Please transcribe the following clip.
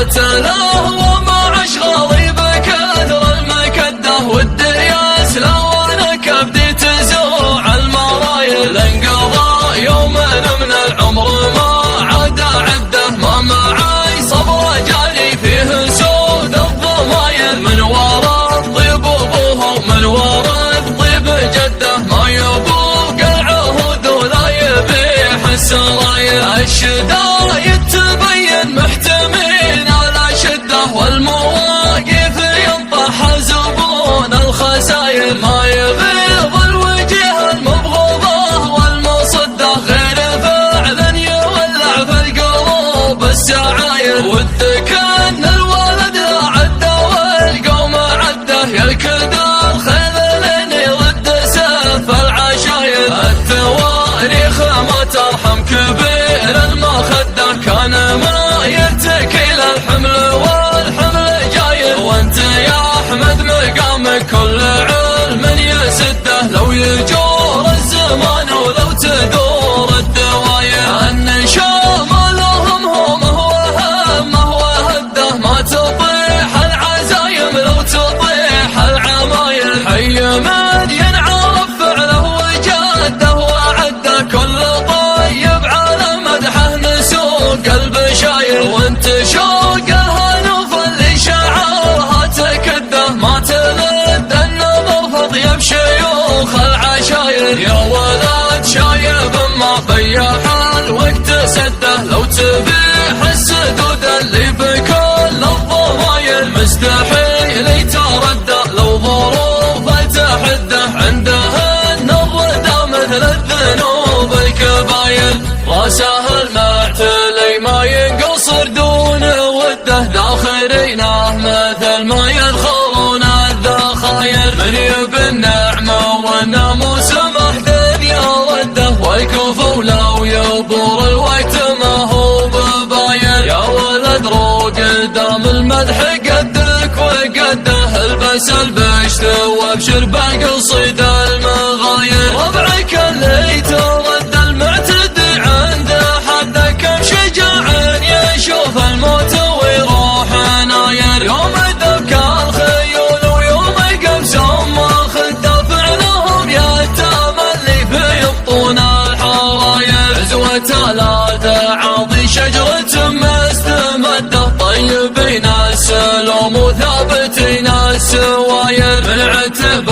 تلاه ومع اشغالي بكثر المكده والدياس، لا وانا كبدي تزوع المرايل انقضى يوم من العمر ما عاد عده، ما معاي صبر جاري فيه سود الضمايل، من ورا الطيب ابوها ومن ورا الطيب جده، ما يبوق العهود ولا يبيح السرايل، الشدايد تبين محتمين على شده والمواقف ينطح زبون الخساير، ما يغيظ الوجه المبغوضه والمصده غير فعلا يولع في القلوب السعاير، ودك ان الولد لا عده والقوم عده، يركض الخيل لين يرد سيف العشاير، التواريخ ما ترحم كبير المخده، كان ما يرتكي للحمل والحمل جاير، وانت يا احمد مقامك كل علم يسده، لو يجور الزمان ولو تدور الدواير، ان شمالهم همه وهده، ما تطيح العزايم لو تطيح العماير، حي مدين عرف فعله وجده وعده، كل طيب على مدحه نسوق البشاير، وانت شوق الهنوف اللي شعرها تكده، ما تلد النظر فضيب شيوخ العشاير، يا ولد شايب ما بيح الوقت سده، لو تبيح السدود اللي بكل الضماير، مستحيل يتردى لو ظروف تحده، عنده النظر مثل الذنوب الكباير، راسه المعتلي ما ينقصر دون وده، داخرينه مثل ما يدخلون الذخاير، من يبي النعمه والناموس محدد يرده، والكفو لو يبور الوقت ما هو بباير، يا ولد روق دام المدح قدك وقده، البس البشت وابشر بالقصيد المغاير، ربعك اللي ترد المعتدي عنده حده، كم شجاع يشوف الموت ويروح ناير، يوم دبك الخيول ويوم قبسهم خده، فعلهم يتام اللي في بطون الحراير، عزوة ثلاثة عاضي شجرة مستمده، طيبين السلوم وثابتين السواير، من عتب